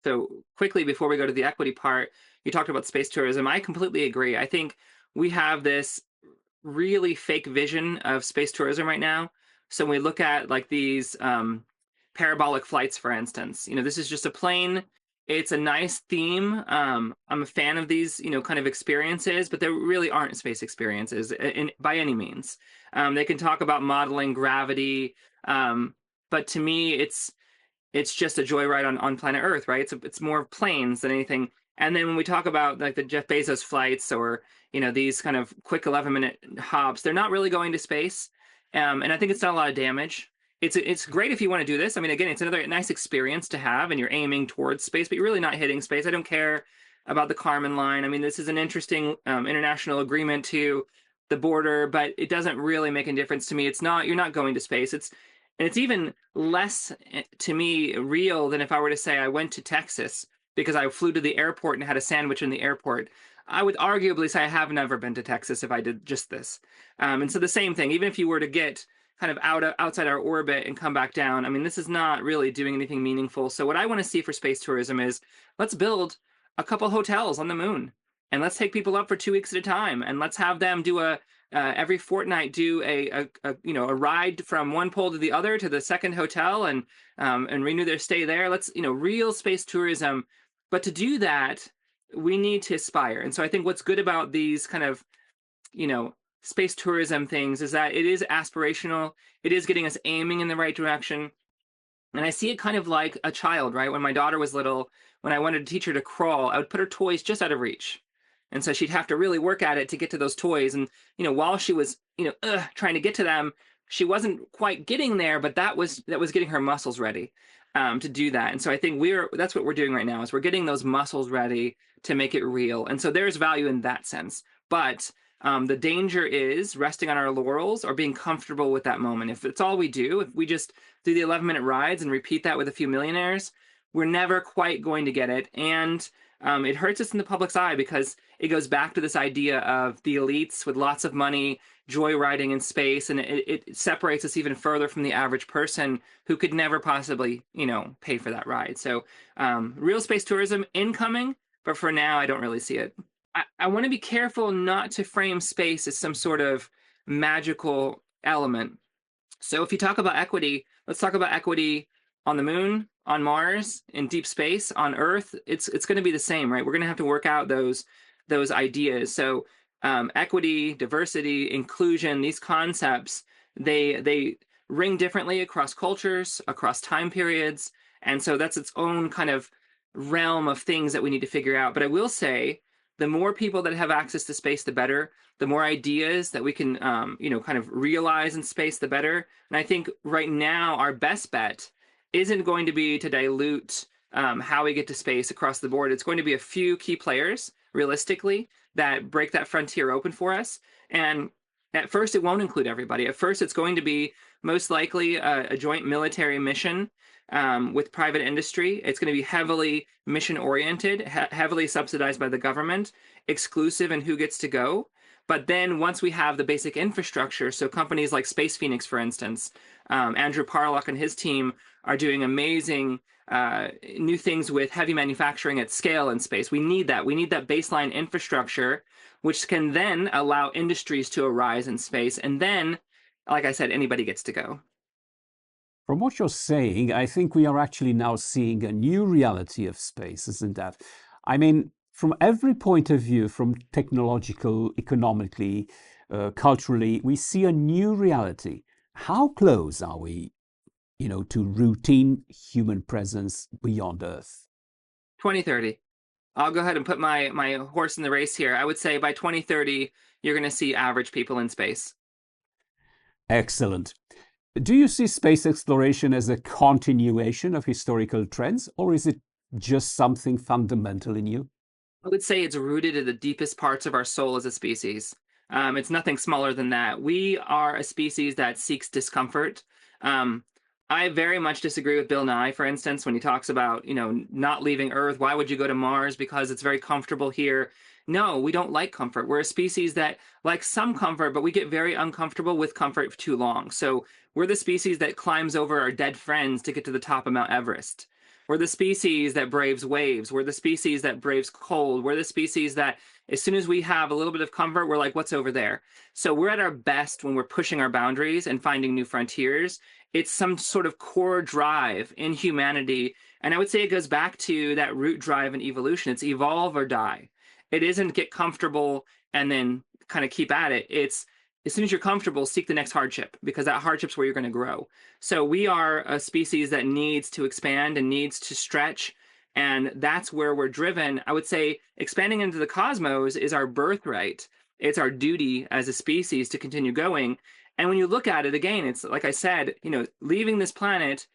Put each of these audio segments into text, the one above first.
So quickly, before we go to the equity part, you talked about space tourism. I completely agree. I think we have this really fake vision of space tourism right now. So when we look at like these parabolic flights, for instance, this is just a plane. It's a nice theme. I'm a fan of these, kind of experiences, but they really aren't space experiences by any means. They can talk about modeling gravity, but to me, it's just a joyride on planet Earth, right? It's more planes than anything. And then when we talk about like the Jeff Bezos flights or these kind of quick 11-minute hops, they're not really going to space, and I think it's done a lot of damage. It's great if you want to do this. I mean, again, it's another nice experience to have, and you're aiming towards space, but you're really not hitting space. I don't care about the Kármán line. I mean, this is an interesting international agreement to the border, but it doesn't really make a difference to me. You're not going to space. And it's even less to me real than if I were to say I went to Texas because I flew to the airport and had a sandwich in the airport. I would arguably say I have never been to Texas if I did just this. And so the same thing, even if you were to get kind of outside our orbit and come back down, I mean, this is not really doing anything meaningful. So what I want to see for space tourism is let's build a couple hotels on the moon and let's take people up for 2 weeks at a time and let's have them do every fortnight do a ride from one pole to the other to the second hotel and renew their stay there. Let's real space tourism, but to do that we need to aspire. And so I think what's good about these kind of space tourism things is that it is aspirational. It is getting us aiming in the right direction. And I see it kind of like a child, right? When my daughter was little, when I wanted to teach her to crawl, I would put her toys just out of reach. And so she'd have to really work at it to get to those toys. And, while she was, trying to get to them, she wasn't quite getting there, but that was getting her muscles ready to do that. And so I think that's what we're doing right now is we're getting those muscles ready to make it real. And so there's value in that sense. But the danger is resting on our laurels or being comfortable with that moment. If it's all we do, if we just do the 11-minute rides and repeat that with a few millionaires, we're never quite going to get it. And it hurts us in the public's eye because it goes back to this idea of the elites with lots of money joyriding in space, and it separates us even further from the average person who could never possibly, pay for that ride. So real space tourism incoming, but for now, I don't really see it. I want to be careful not to frame space as some sort of magical element. So if you talk about equity, let's talk about equity on the moon, on Mars, in deep space, on Earth. It's going to be the same, right? We're going to have to work out those ideas. So equity, diversity, inclusion, these concepts, they ring differently across cultures, across time periods. And so that's its own kind of realm of things that we need to figure out. But I will say, the more people that have access to space, the better. The more ideas that we can, kind of realize in space, the better. And I think right now our best bet isn't going to be to dilute how we get to space across the board. It's going to be a few key players, realistically, that break that frontier open for us. And at first, it won't include everybody. At first, it's going to be most likely a joint military mission with private industry. It's going to be heavily mission-oriented, heavily subsidized by the government, exclusive in who gets to go. But then once we have the basic infrastructure, so companies like Space Phoenix, for instance, Andrew Parlock and his team are doing amazing new things with heavy manufacturing at scale in space. We need that. We need that baseline infrastructure, which can then allow industries to arise in space. And then, like I said, anybody gets to go. From what you're saying, I think we are actually now seeing a new reality of space, isn't that? I mean, from every point of view, from technological, economically, culturally, we see a new reality. How close are we, to routine human presence beyond Earth? 2030. I'll go ahead and put my horse in the race here. I would say by 2030, you're going to see average people in space. Excellent. Do you see space exploration as a continuation of historical trends, or is it just something fundamental in you? I would say it's rooted in the deepest parts of our soul as a species. It's nothing smaller than that. We are a species that seeks discomfort. I very much disagree with Bill Nye, for instance, when he talks about, not leaving Earth. Why would you go to Mars? Because it's very comfortable here. No, we don't like comfort. We're a species that likes some comfort, but we get very uncomfortable with comfort for too long. So we're the species that climbs over our dead friends to get to the top of Mount Everest. We're the species that braves waves. We're the species that braves cold. We're the species that, as soon as we have a little bit of comfort, we're like, what's over there? So we're at our best when we're pushing our boundaries and finding new frontiers. It's some sort of core drive in humanity. And I would say it goes back to that root drive in evolution. It's evolve or die. It isn't get comfortable and then kind of keep at it. It's as soon as you're comfortable, seek the next hardship, because that hardship's where you're going to grow. So we are a species that needs to expand and needs to stretch. And that's where we're driven. I would say expanding into the cosmos is our birthright. It's our duty as a species to continue going. And when you look at it again, it's like I said, leaving this planet,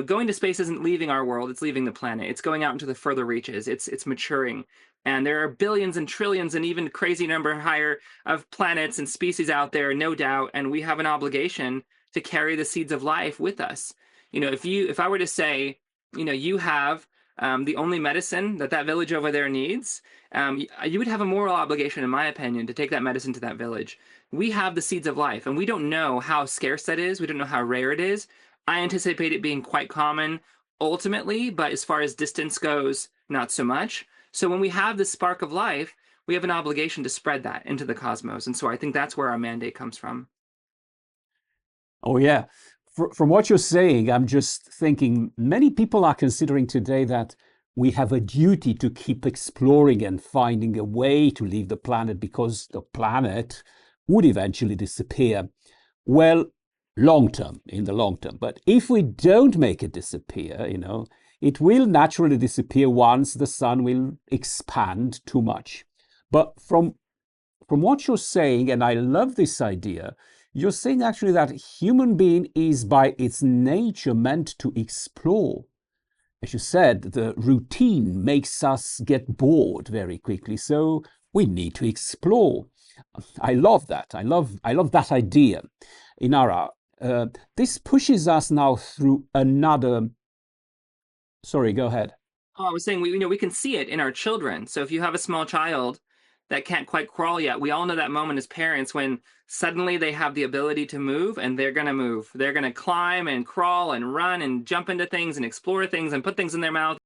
going to space isn't leaving our world, it's leaving the planet. It's going out into the further reaches. It's maturing. And there are billions and trillions and even crazy number higher of planets and species out there, no doubt. And we have an obligation to carry the seeds of life with us. If I were to say, you have the only medicine that village over there needs, you would have a moral obligation, in my opinion, to take that medicine to that village. We have the seeds of life, and we don't know how scarce that is. We don't know how rare it is. I anticipate it being quite common ultimately, but as far as distance goes, not so much. So when we have this spark of life, we have an obligation to spread that into the cosmos. And so I think that's where our mandate comes from. Oh, yeah. From what you're saying, I'm just thinking many people are considering today that we have a duty to keep exploring and finding a way to leave the planet because the planet would eventually disappear. Well, in the long term. But if we don't make it disappear, it will naturally disappear once the sun will expand too much. But from what you're saying, and I love this idea, you're saying actually that human being is by its nature meant to explore. As you said, the routine makes us get bored very quickly, so we need to explore. I love that. I love that idea. Inara, this pushes us now through another. Sorry, go ahead. Oh, I was saying we can see it in our children. So if you have a small child that can't quite crawl yet, we all know that moment as parents when suddenly they have the ability to move and they're going to move. They're going to climb and crawl and run and jump into things and explore things and put things in their mouth.